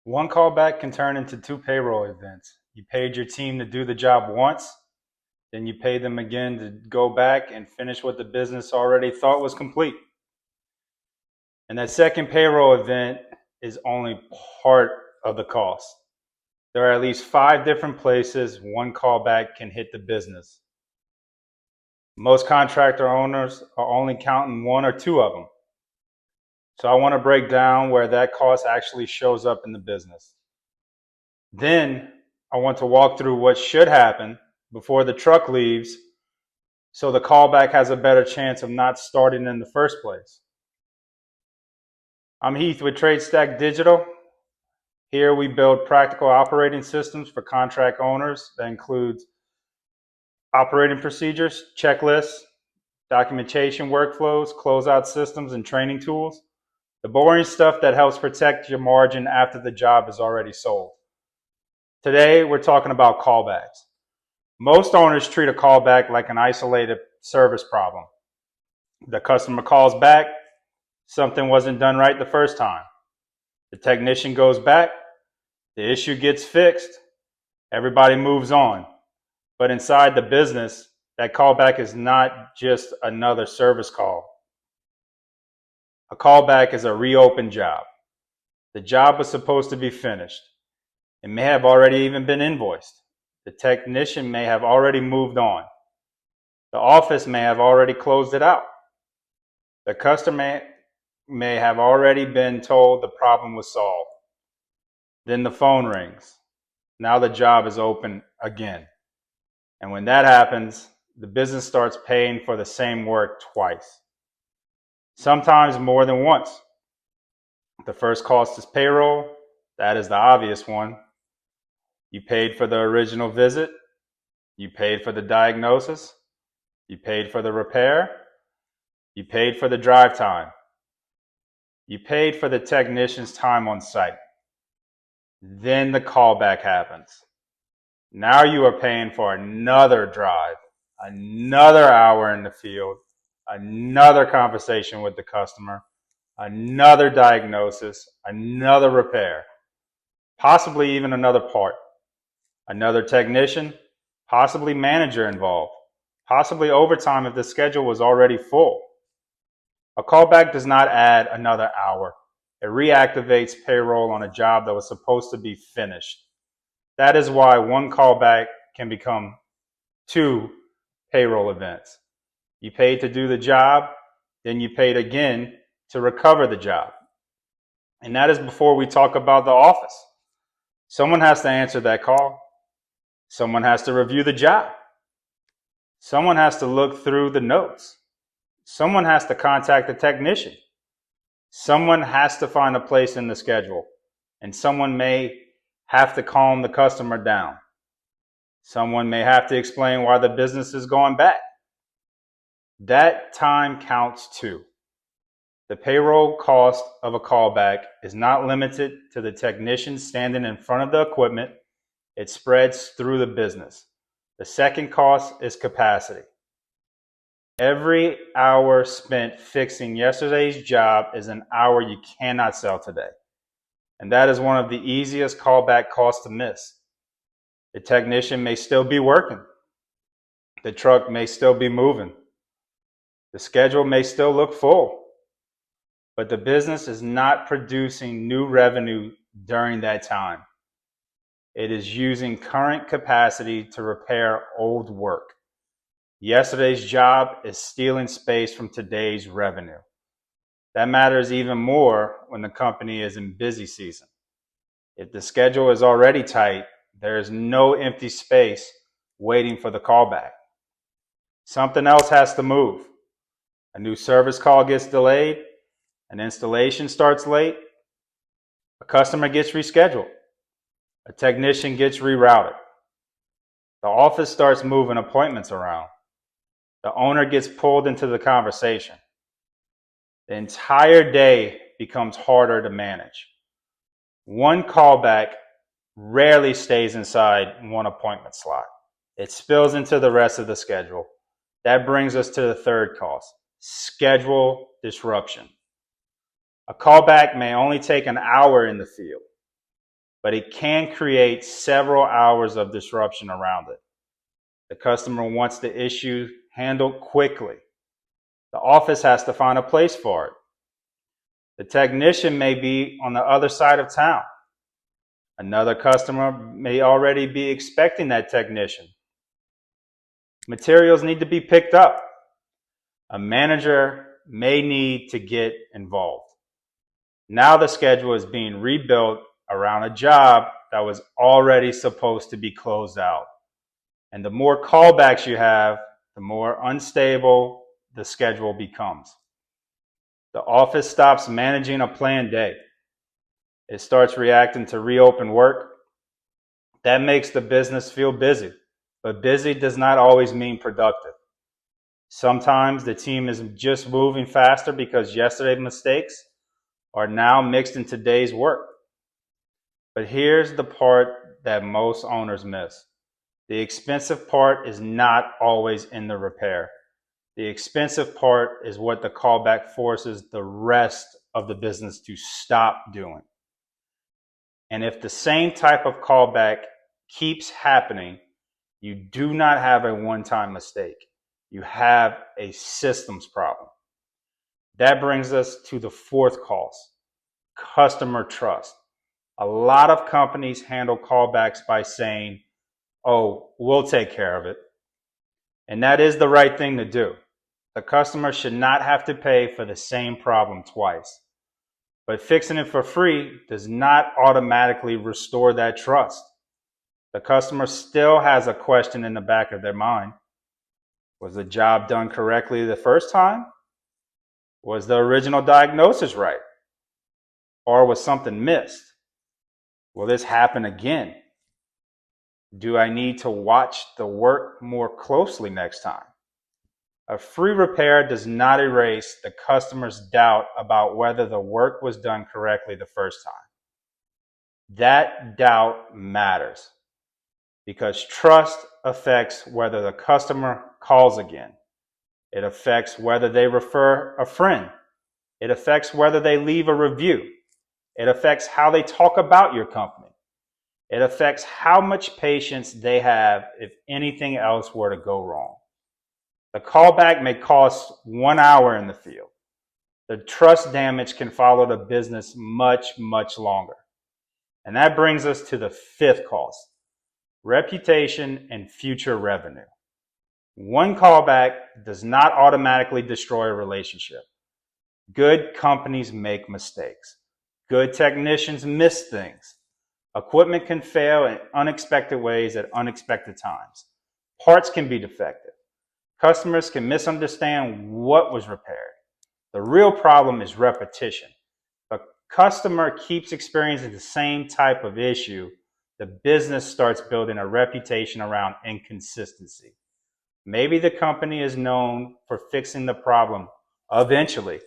One callback can turn into two payroll events. You paid your team to do the job once, then you pay them again to go back and finish what the business already thought was complete. And that second payroll event is only part of the cost. There are at least 5 different places one callback can hit the business. Most contractor owners are only counting 1 or 2 of them. So I want to break down where that cost actually shows up in the business. Then I want to walk through what should happen before the truck leaves so the callback has a better chance of not starting in the first place. I'm Heath with TradeStack Digital. Here we build practical operating systems for contract owners that includes operating procedures, checklists, documentation workflows, closeout systems, and training tools. The boring stuff that helps protect your margin after the job is already sold. Today, we're talking about callbacks. Most owners treat a callback like an isolated service problem. The customer calls back, something wasn't done right the first time. The technician goes back, the issue gets fixed, everybody moves on. But inside the business, that callback is not just another service call. A callback is a reopened job. The job was supposed to be finished. It may have already even been invoiced. The technician may have already moved on. The office may have already closed it out. The customer may have already been told the problem was solved. Then the phone rings. Now the job is open again. And when that happens, the business starts paying for the same work twice. Sometimes more than once. The first cost is payroll. That is the obvious one. You paid for the original visit. You paid for the diagnosis. You paid for the repair. You paid for the drive time. You paid for the technician's time on site. Then the callback happens. Now you are paying for another drive, another hour in the field, another conversation with the customer, another diagnosis, another repair, possibly even another part, another technician, possibly manager involved, possibly overtime if the schedule was already full. A callback does not add another hour. It reactivates payroll on a job that was supposed to be finished. That is why one callback can become 2 payroll events. You paid to do the job, then you paid again to recover the job. And that is before we talk about the office. Someone has to answer that call. Someone has to review the job. Someone has to look through the notes. Someone has to contact the technician. Someone has to find a place in the schedule. And someone may have to calm the customer down. Someone may have to explain why the business is going back. That time counts too. The payroll cost of a callback is not limited to the technician standing in front of the equipment. It spreads through the business. The second cost is capacity. Every hour spent fixing yesterday's job is an hour you cannot sell today. And that is one of the easiest callback costs to miss. The technician may still be working. The truck may still be moving. The schedule may still look full. But the business is not producing new revenue during that time. It is using current capacity to repair old work. Yesterday's job is stealing space from today's revenue. That matters even more when the company is in busy season. If the schedule is already tight, there is no empty space waiting for the callback. Something else has to move. A new service call gets delayed, an installation starts late, a customer gets rescheduled, a technician gets rerouted. The office starts moving appointments around. The owner gets pulled into the conversation. The entire day becomes harder to manage. One callback rarely stays inside one appointment slot. It spills into the rest of the schedule. That brings us to the third cost, schedule disruption. A callback may only take an hour in the field. but it can create several hours of disruption around it. The customer wants the issue handled quickly. The office has to find a place for it. The technician may be on the other side of town. Another customer may already be expecting that technician. Materials need to be picked up. A manager may need to get involved. Now the schedule is being rebuilt around a job that was already supposed to be closed out. And the more callbacks you have, the more unstable the schedule becomes. The office stops managing a planned day. It starts reacting to reopen work. That makes the business feel busy, but busy does not always mean productive. Sometimes the team is just moving faster because yesterday's mistakes are now mixed in today's work. But here's the part that most owners miss. The expensive part is not always in the repair. The expensive part is what the callback forces the rest of the business to stop doing. And if the same type of callback keeps happening, you do not have a one-time mistake. You have a systems problem. That brings us to the fourth cause, customer trust. A lot of companies handle callbacks by saying, "Oh, we'll take care of it." And that is the right thing to do. The customer should not have to pay for the same problem twice. But fixing it for free does not automatically restore that trust. The customer still has a question in the back of their mind. Was the job done correctly the first time? Was the original diagnosis right? Or was something missed? Will this happen again? Do I need to watch the work more closely next time? A free repair does not erase the customer's doubt about whether the work was done correctly the first time. That doubt matters because trust affects whether the customer calls again. It affects whether they refer a friend. It affects whether they leave a review. It affects how they talk about your company. It affects how much patience they have if anything else were to go wrong. The callback may cost 1 hour in the field. The trust damage can follow the business much, much longer. And that brings us to the fifth cost, reputation and future revenue. One callback does not automatically destroy a relationship. Good companies make mistakes. Good technicians miss things. Equipment can fail in unexpected ways at unexpected times. Parts can be defective. Customers can misunderstand what was repaired. The real problem is repetition. If a customer keeps experiencing the same type of issue, the business starts building a reputation around inconsistency. Maybe the company is known for fixing the problem eventually,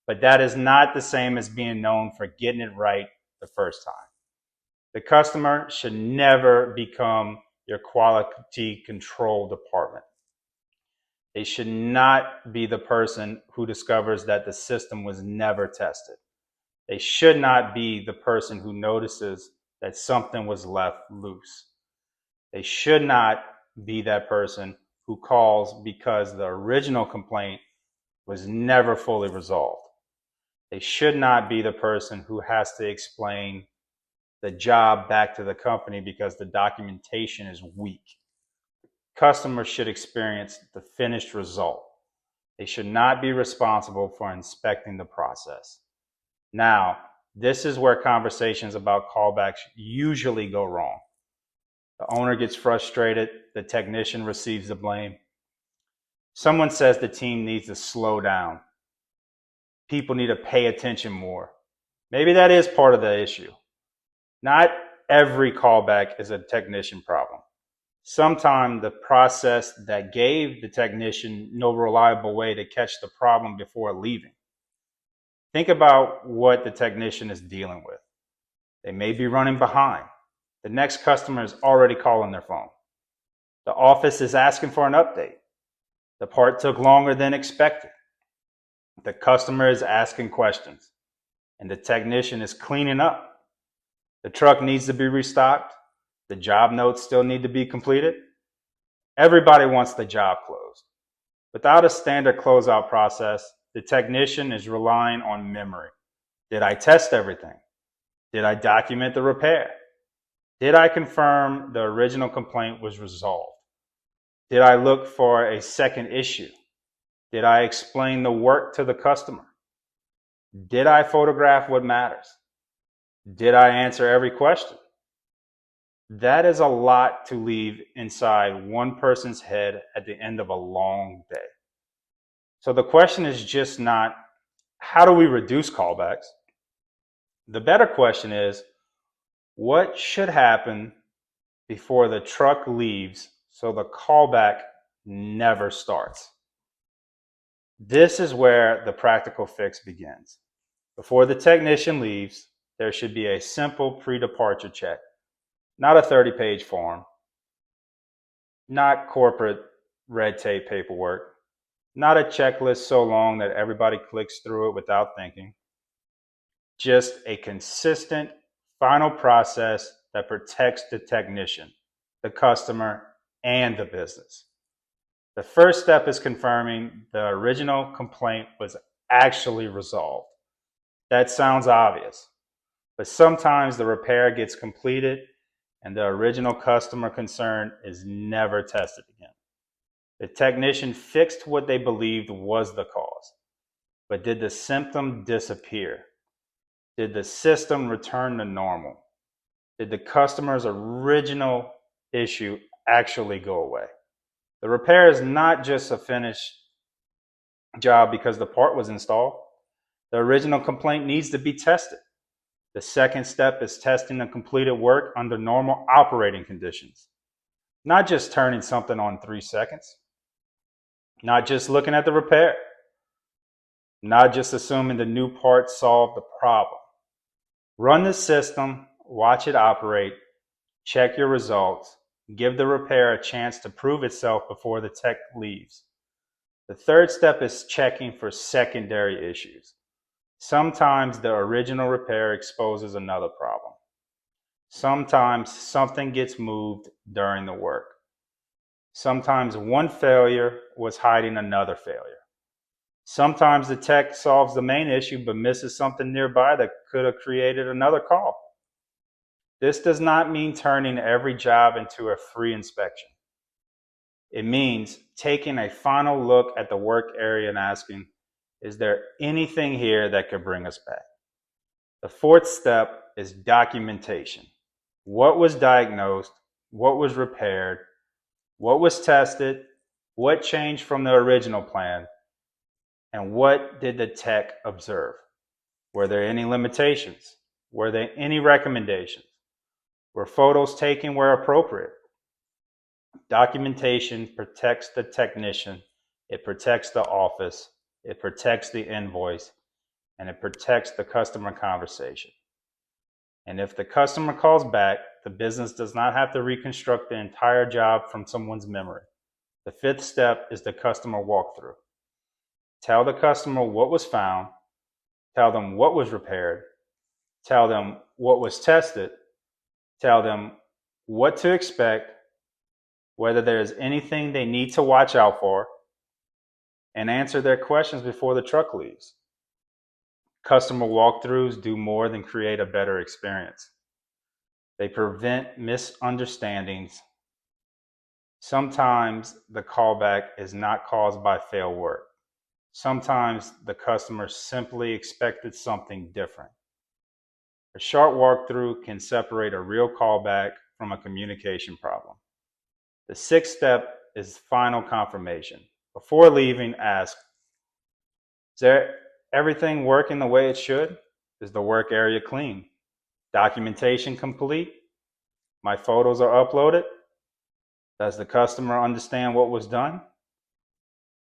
but that is not the same as being known for getting it right the first time. The customer should never become your quality control department. They should not be the person who discovers that the system was never tested. They should not be the person who notices that something was left loose. They should not be that person who calls because the original complaint was never fully resolved. They should not be the person who has to explain the job back to the company because the documentation is weak. Customers should experience the finished result. They should not be responsible for inspecting the process. Now, this is where conversations about callbacks usually go wrong. The owner gets frustrated, the technician receives the blame. Someone says the team needs to slow down. People need to pay attention more. Maybe that is part of the issue. Not every callback is a technician problem. Sometimes the process that gave the technician no reliable way to catch the problem before leaving. Think about what the technician is dealing with. They may be running behind. The next customer is already calling their phone. The office is asking for an update. The part took longer than expected. The customer is asking questions, and the technician is cleaning up. The truck needs to be restocked. The job notes still need to be completed. Everybody wants the job closed. Without a standard closeout process, the technician is relying on memory. Did I test everything? Did I document the repair? Did I confirm the original complaint was resolved? Did I look for a second issue? Did I explain the work to the customer? Did I photograph what matters? Did I answer every question? That is a lot to leave inside one person's head at the end of a long day. So the question is just not, how do we reduce callbacks? The better question is, what should happen before the truck leaves so the callback never starts? This is where the practical fix begins. Before the technician leaves, there should be a simple pre-departure check, not a 30-page form, not corporate red tape paperwork, not a checklist so long that everybody clicks through it without thinking. Just a consistent final process that protects the technician, the customer, and the business. The first step is confirming the original complaint was actually resolved. That sounds obvious, but sometimes the repair gets completed and the original customer concern is never tested again. The technician fixed what they believed was the cause, but did the symptom disappear? Did the system return to normal? Did the customer's original issue actually go away? The repair is not just a finished job because the part was installed. The original complaint needs to be tested. The second step is testing the completed work under normal operating conditions. Not just turning something on 3 seconds. Not just looking at the repair. Not just assuming the new part solved the problem. Run the system, watch it operate, check your results, give the repair a chance to prove itself before the tech leaves. The third step is checking for secondary issues. Sometimes the original repair exposes another problem. Sometimes something gets moved during the work. Sometimes one failure was hiding another failure. Sometimes the tech solves the main issue but misses something nearby that could have created another call. This does not mean turning every job into a free inspection. It means taking a final look at the work area and asking, is there anything here that could bring us back? The fourth step is documentation. What was diagnosed? What was repaired? What was tested? What changed from the original plan? And what did the tech observe? Were there any limitations? Were there any recommendations? Were photos taken where appropriate? Documentation protects the technician, it protects the office, it protects the invoice, and it protects the customer conversation. And if the customer calls back, the business does not have to reconstruct the entire job from someone's memory. The fifth step is the customer walkthrough. Tell the customer what was found, tell them what was repaired, tell them what was tested, tell them what to expect, whether there's anything they need to watch out for, and answer their questions before the truck leaves. Customer walkthroughs do more than create a better experience. They prevent misunderstandings. Sometimes the callback is not caused by failed work. Sometimes the customer simply expected something different. A short walkthrough can separate a real callback from a communication problem. The sixth step is final confirmation. Before leaving, ask, is there everything working the way it should? Is the work area clean? Documentation complete? My photos are uploaded? Does the customer understand what was done?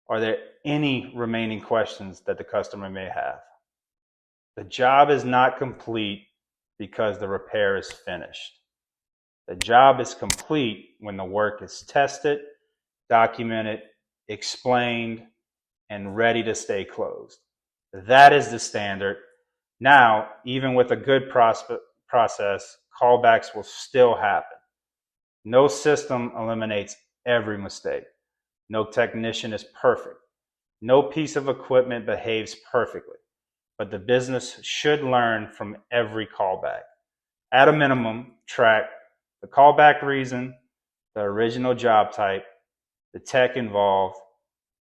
Are there any remaining questions that the customer may have? The job is not complete because the repair is finished. The job is complete when the work is tested, documented, explained, and ready to stay closed. That is the standard. Now, even with a good process, callbacks will still happen. No system eliminates every mistake. No technician is perfect. No piece of equipment behaves perfectly. But the business should learn from every callback. At a minimum, track the callback reason, the original job type, the tech involved,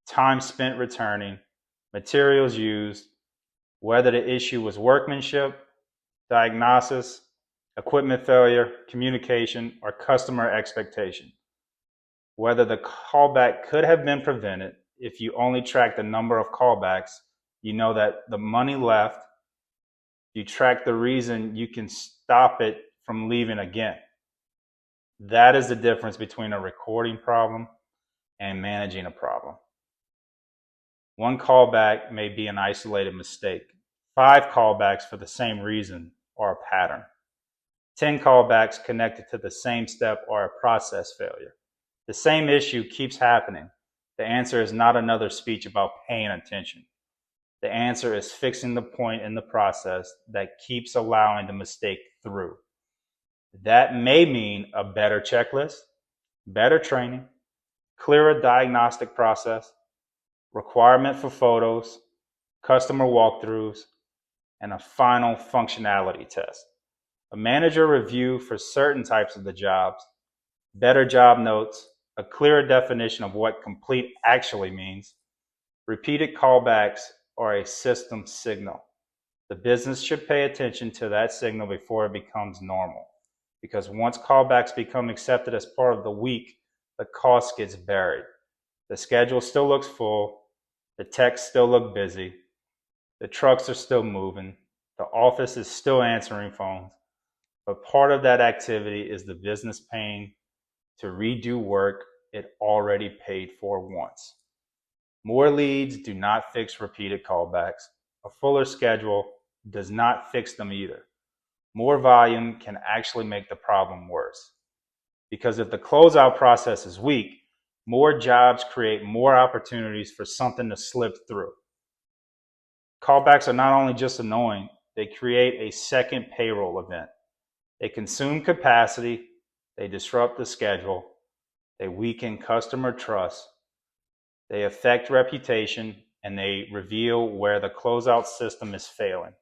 time spent returning, materials used, whether the issue was workmanship, diagnosis, equipment failure, communication, or customer expectation. Whether the callback could have been prevented. If you only track the number of callbacks, you know that the money left. You track the reason, you can stop it from leaving again. That is the difference between a recording problem and managing a problem. One callback may be an isolated mistake. 5 callbacks for the same reason are a pattern. 10 callbacks connected to the same step are a process failure. The same issue keeps happening. The answer is not another speech about paying attention. The answer is fixing the point in the process that keeps allowing the mistake through. That may mean a better checklist, better training, clearer diagnostic process, requirement for photos, customer walkthroughs, and a final functionality test. A manager review for certain types of the jobs, better job notes, a clearer definition of what complete actually means, repeated callbacks, or a system signal. The business should pay attention to that signal before it becomes normal. Because once callbacks become accepted as part of the week, the cost gets buried. The schedule still looks full, the techs still look busy, the trucks are still moving, the office is still answering phones, but part of that activity is the business paying to redo work it already paid for once. More leads do not fix repeated callbacks. A fuller schedule does not fix them either. More volume can actually make the problem worse. Because if the closeout process is weak, more jobs create more opportunities for something to slip through. Callbacks are not only just annoying, they create a second payroll event. They consume capacity, they disrupt the schedule, they weaken customer trust, they affect reputation, and they reveal where the closeout system is failing.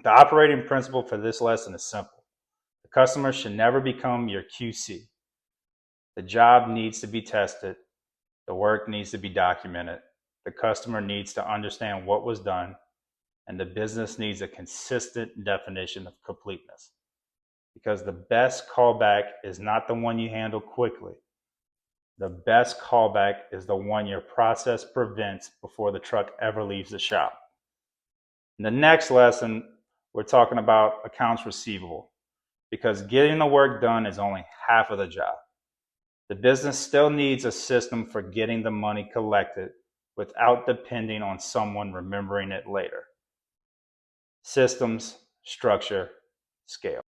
The operating principle for this lesson is simple. The customer should never become your QC. The job needs to be tested. The work needs to be documented. The customer needs to understand what was done. And the business needs a consistent definition of completeness. Because the best callback is not the one you handle quickly. The best callback is the one your process prevents before the truck ever leaves the shop. In the next lesson, we're talking about accounts receivable, because getting the work done is only half of the job. The business still needs a system for getting the money collected without depending on someone remembering it later. Systems, structure, scale.